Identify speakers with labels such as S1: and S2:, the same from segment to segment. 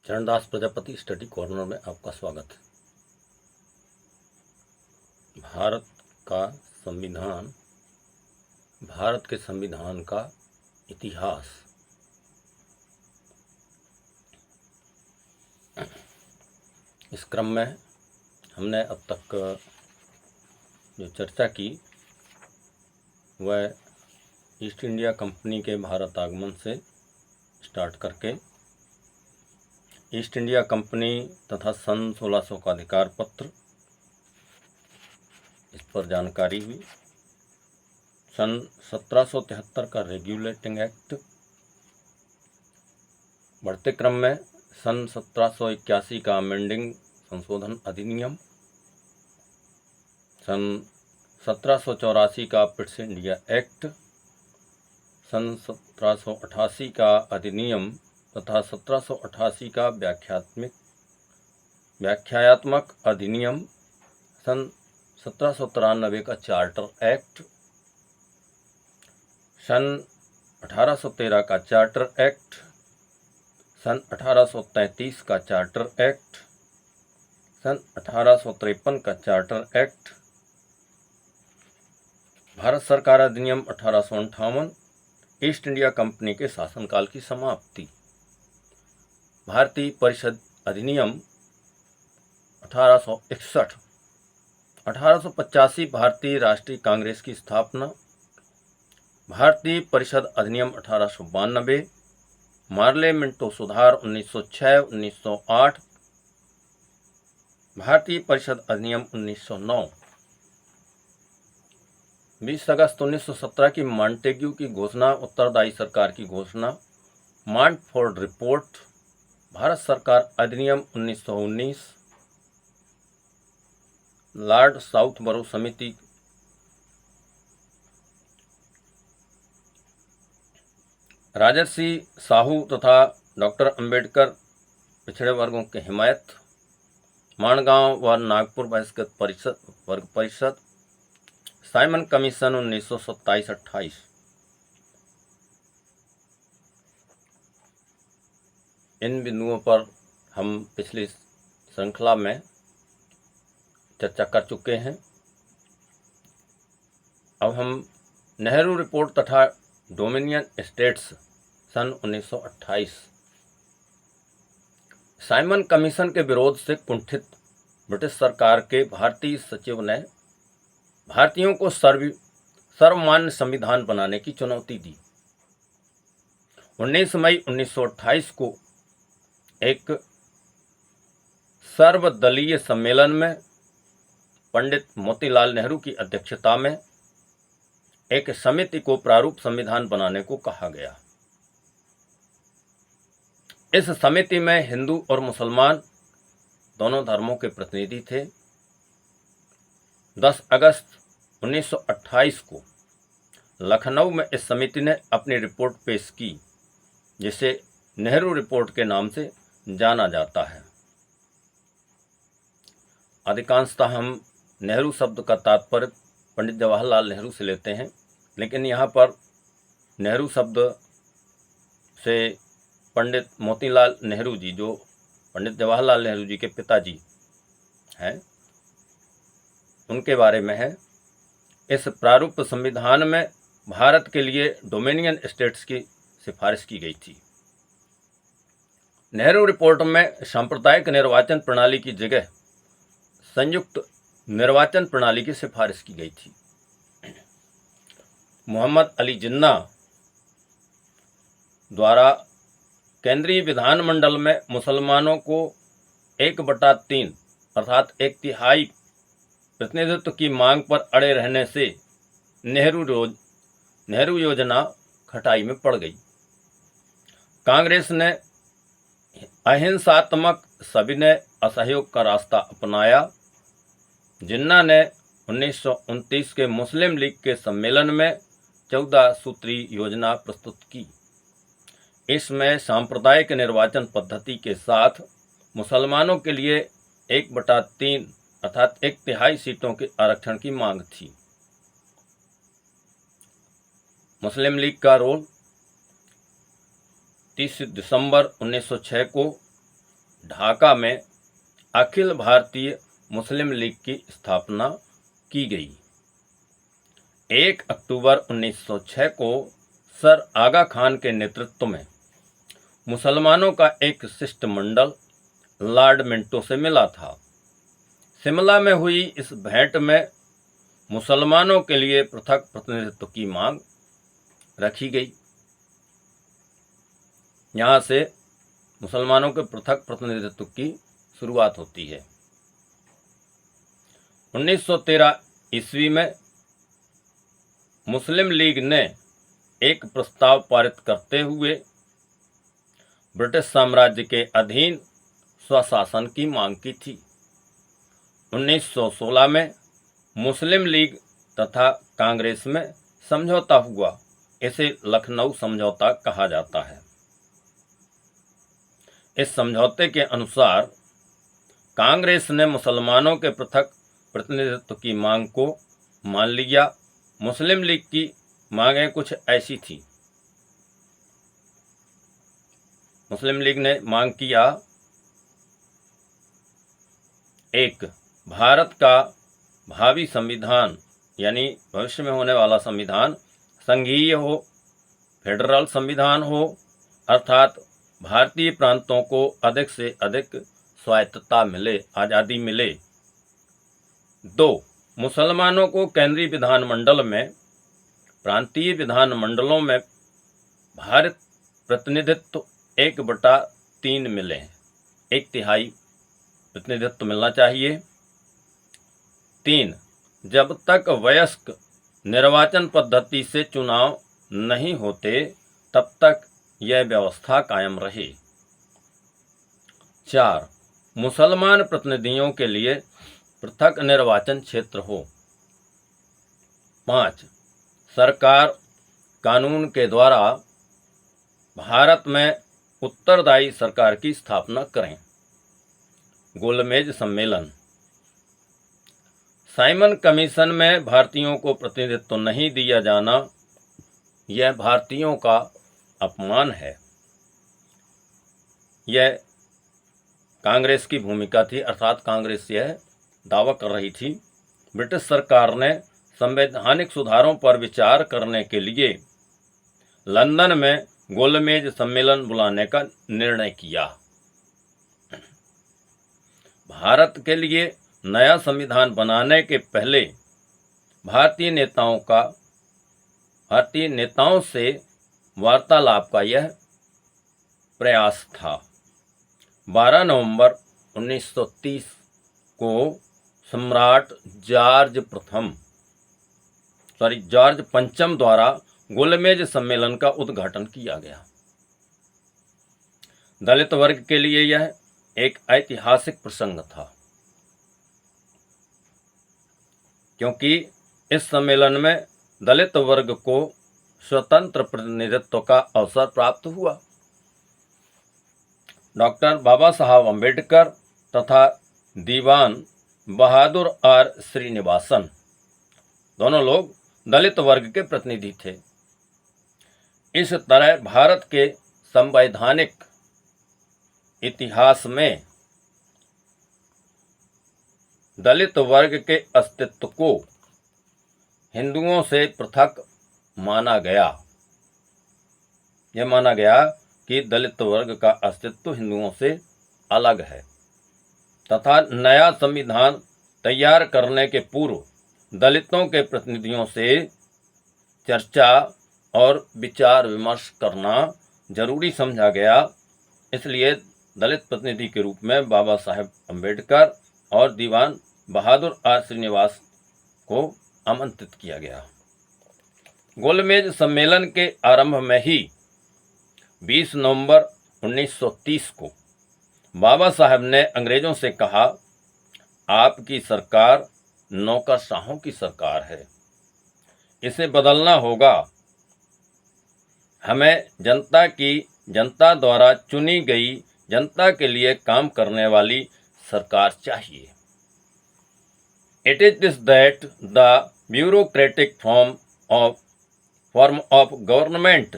S1: Charandas Prajapati study corner में आपका स्वागत है। भारत का संविधान, भारत के संविधान का इतिहास। इस क्रम में हमने अब तक जो चर्चा की वह ईस्ट इंडिया कंपनी के भारत आगमन से स्टार्ट करके ईस्ट इंडिया कंपनी तथा सन 1600 का अधिकार पत्र, इस पर जानकारी हुई। सन 1773 का रेगुलेटिंग एक्ट, बढ़ते क्रम में सन 1781 का अमेंडिंग संशोधन अधिनियम, सन 1784 का ब्रिटिश इंडिया एक्ट, सन 1788 का अधिनियम तथा 1788 का व्याख्यात्मक अधिनियम, सन 1793 का चार्टर एक्ट, सन 1813 का चार्टर एक्ट, सन 1833 का चार्टर एक्ट, सन 1853 का चार्टर एक्ट, भारत सरकार अधिनियम 1858, ईस्ट इंडिया कंपनी के शासनकाल की समाप्ति, भारतीय परिषद अधिनियम 1861, 1885 भारतीय राष्ट्रीय कांग्रेस की स्थापना, भारतीय परिषद अधिनियम 1892, मार्ले मिंटो सुधार 1906, 1908, भारतीय परिषद अधिनियम 1909, 20 अगस्त 1917 की मॉन्टेग्यू की घोषणा, उत्तरदायी सरकार की घोषणा, मॉन्टफोर्ड रिपोर्ट, भारत सरकार अधिनियम 1919, लॉर्ड साउथबरो समिति, राजर्षि साहू तथा डॉक्टर अंबेडकर पिछड़े वर्गों की हिमायत, माणगांव व नागपुर बहिष्कृत वर्ग परिषद, साइमन कमीशन 1927-28। इन बिंदुओं पर हम पिछली श्रृंखला में चर्चा कर चुके हैं। अब हम नेहरू रिपोर्ट तथा डोमिनियन स्टेट्स सन 1928, साइमन कमीशन के विरोध से कुंठित ब्रिटिश सरकार के भारतीय सचिव ने भारतीयों को सर्वमान्य संविधान बनाने की चुनौती दी। 19 मई 1928 को एक सर्वदलीय सम्मेलन में पंडित मोतीलाल नेहरू की अध्यक्षता में एक समिति को प्रारूप संविधान बनाने को कहा गया। इस समिति में हिंदू और मुसलमान दोनों धर्मों के प्रतिनिधि थे। 10 अगस्त 1928 को लखनऊ में इस समिति ने अपनी रिपोर्ट पेश की, जिसे नेहरू रिपोर्ट के नाम से जाना जाता है। अधिकांशतः हम नेहरू शब्द का तात्पर्य पंडित जवाहरलाल नेहरू से लेते हैं, लेकिन यहाँ पर नेहरू शब्द से पंडित मोतीलाल नेहरू जी, जो पंडित जवाहरलाल नेहरू जी के पिताजी हैं, उनके बारे में है। इस प्रारूप संविधान में भारत के लिए डोमिनियन स्टेट्स की सिफारिश की गई थी। नेहरू रिपोर्ट में सांप्रदायिक निर्वाचन प्रणाली की जगह संयुक्त निर्वाचन प्रणाली की सिफारिश की गई थी। मोहम्मद अली जिन्ना द्वारा केंद्रीय विधानमंडल में मुसलमानों को 1/3 अर्थात 1/3 प्रतिनिधित्व की मांग पर अड़े रहने से नेहरू योजना खटाई में पड़ गई। कांग्रेस ने अहिंसात्मक सविनय असहयोग का रास्ता अपनाया। जिन्ना ने 1929 के मुस्लिम लीग के सम्मेलन में 14 सूत्री योजना प्रस्तुत की। इसमें सांप्रदायिक निर्वाचन पद्धति के साथ मुसलमानों के लिए 1/3 अर्थात 1/3 सीटों के आरक्षण की मांग थी। मुस्लिम लीग का रोल 30 दिसंबर 1906 को ढाका में अखिल भारतीय मुस्लिम लीग की स्थापना की गई। 1 अक्टूबर 1906 को सर आगा खान के नेतृत्व में मुसलमानों का एक शिष्टमंडल लॉर्ड मिंटो से मिला था। शिमला में हुई इस भेंट में मुसलमानों के लिए पृथक प्रतिनिधित्व की मांग रखी गई। यहाँ से मुसलमानों के पृथक प्रतिनिधित्व की शुरुआत होती है। 1913 ईस्वी में मुस्लिम लीग ने एक प्रस्ताव पारित करते हुए ब्रिटिश साम्राज्य के अधीन स्वशासन की मांग की थी। 1916 में मुस्लिम लीग तथा कांग्रेस में समझौता हुआ। इसे लखनऊ समझौता कहा जाता है। इस समझौते के अनुसार कांग्रेस ने मुसलमानों के पृथक प्रतिनिधित्व की मांग को मान लिया। मुस्लिम लीग की मांगें कुछ ऐसी थी। मुस्लिम लीग ने मांग किया, 1. भारत का भावी संविधान यानी भविष्य में होने वाला संविधान संघीय हो, फेडरल संविधान हो, अर्थात भारतीय प्रांतों को अधिक से अधिक स्वायत्तता मिले, आज़ादी मिले। 2. मुसलमानों को केंद्रीय विधानमंडल में प्रांतीय विधानमंडलों में भारत प्रतिनिधित्व 1/3 मिले, 1/3 प्रतिनिधित्व मिलना चाहिए। 3. जब तक वयस्क निर्वाचन पद्धति से चुनाव नहीं होते तब तक यह व्यवस्था कायम रहे। 4. मुसलमान प्रतिनिधियों के लिए पृथक निर्वाचन क्षेत्र हो। 5. सरकार कानून के द्वारा भारत में उत्तरदायी सरकार की स्थापना करें। गोलमेज सम्मेलन। साइमन कमीशन में भारतीयों को प्रतिनिधित्व नहीं दिया जाना यह भारतीयों का अपमान है। यह कांग्रेस की भूमिका थी, अर्थात कांग्रेस यह दावा कर रही थी। ब्रिटिश सरकार ने संवैधानिक सुधारों पर विचार करने के लिए लंदन में गोलमेज सम्मेलन बुलाने का निर्णय किया। भारत के लिए नया संविधान बनाने के पहले भारतीय नेताओं से वार्तालाप का यह प्रयास था। 12 नवंबर 1930 को सम्राट जॉर्ज पंचम द्वारा गोलमेज सम्मेलन का उद्घाटन किया गया। दलित वर्ग के लिए यह एक ऐतिहासिक प्रसंग था, क्योंकि इस सम्मेलन में दलित वर्ग को स्वतंत्र प्रतिनिधित्व का अवसर प्राप्त हुआ। डॉक्टर बाबा साहब अम्बेडकर तथा दीवान बहादुर आर श्रीनिवासन दोनों लोग दलित वर्ग के प्रतिनिधि थे। इस तरह भारत के संवैधानिक इतिहास में दलित वर्ग के अस्तित्व को हिंदुओं से पृथक माना गया। यह माना गया कि दलित वर्ग का अस्तित्व हिंदुओं से अलग है तथा नया संविधान तैयार करने के पूर्व दलितों के प्रतिनिधियों से चर्चा और विचार विमर्श करना जरूरी समझा गया। इसलिए दलित प्रतिनिधि के रूप में बाबा साहेब अम्बेडकर और दीवान बहादुर आर श्रीनिवास को आमंत्रित किया गया। गोलमेज सम्मेलन के आरंभ में ही 20 नवंबर 1930 को बाबा साहब ने अंग्रेजों से कहा, आपकी सरकार नौकरशाहों की सरकार है, इसे बदलना होगा। हमें जनता द्वारा चुनी गई जनता के लिए काम करने वाली सरकार चाहिए। It is this that the bureaucratic form of government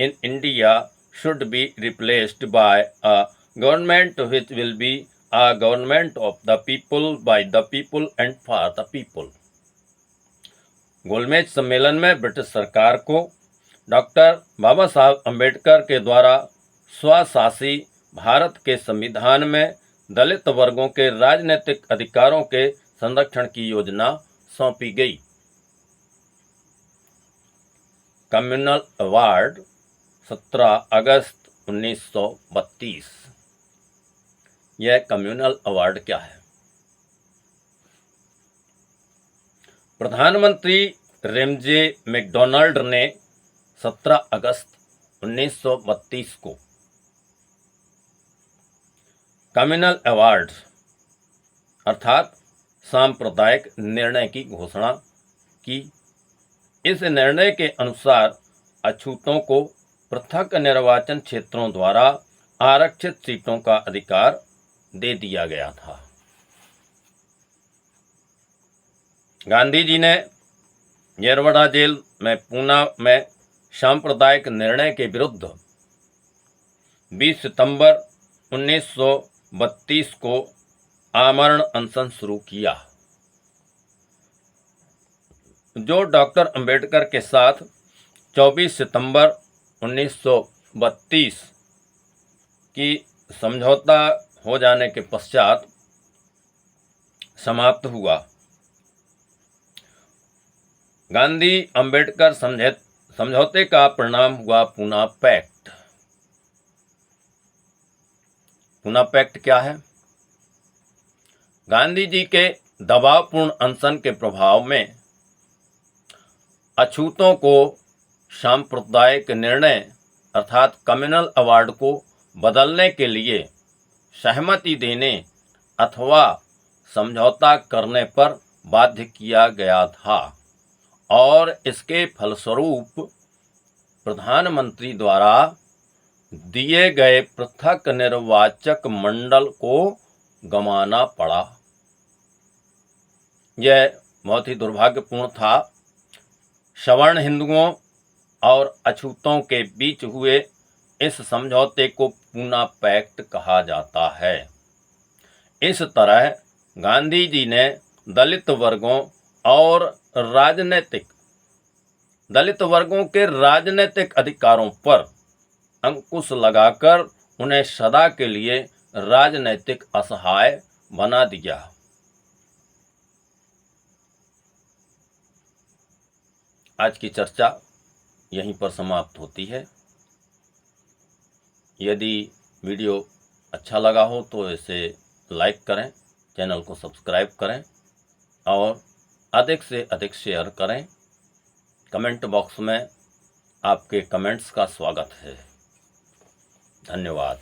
S1: in India should be replaced by a government which will be a government of the people, by the people and for the people। गोलमेज सम्मेलन में British सरकार को doctor बाबा साहब अम्बेडकर के द्वारा स्वशासी भारत के संविधान में दलित वर्गों के राजनीतिक अधिकारों के संरक्षण की योजना सौंपी गई। कम्युनल अवार्ड 17 अगस्त 1932। यह कम्युनल अवार्ड क्या है? प्रधानमंत्री रेमजे मैकडोनाल्ड ने 17 अगस्त 1932 को कम्युनल अवार्ड अर्थात सांप्रदायिक निर्णय की घोषणा की। इस निर्णय के अनुसार अछूतों को पृथक निर्वाचन क्षेत्रों द्वारा आरक्षित सीटों का अधिकार दे दिया गया था। गांधी जी ने येरवड़ा जेल में पूना में सांप्रदायिक निर्णय के विरुद्ध 20 सितंबर 1932 को आमरण अनशन शुरू किया, जो डॉक्टर अंबेडकर के साथ 24 सितंबर 1932 की समझौता हो जाने के पश्चात समाप्त हुआ। गांधी अंबेडकर समझौते का परिणाम हुआ पूना पैक्ट। पूना पैक्ट क्या है? गांधी जी के दबावपूर्ण अनशन के प्रभाव में अछूतों को सांप्रदायिक निर्णय अर्थात कम्युनल अवार्ड को बदलने के लिए सहमति देने अथवा समझौता करने पर बाध्य किया गया था और इसके फलस्वरूप प्रधानमंत्री द्वारा दिए गए पृथक निर्वाचक मंडल को गंवाना पड़ा। यह बहुत ही दुर्भाग्यपूर्ण था। सवर्ण हिंदुओं और अछूतों के बीच हुए इस समझौते को पूना पैक्ट कहा जाता है। इस तरह गांधी जी ने दलित वर्गों के राजनीतिक अधिकारों पर अंकुश लगाकर उन्हें सदा के लिए राजनीतिक असहाय बना दिया। आज की चर्चा यहीं पर समाप्त होती है। यदि वीडियो अच्छा लगा हो तो इसे लाइक करें, चैनल को सब्सक्राइब करें और अधिक से अधिक शेयर करें। कमेंट बॉक्स में आपके कमेंट्स का स्वागत है। धन्यवाद।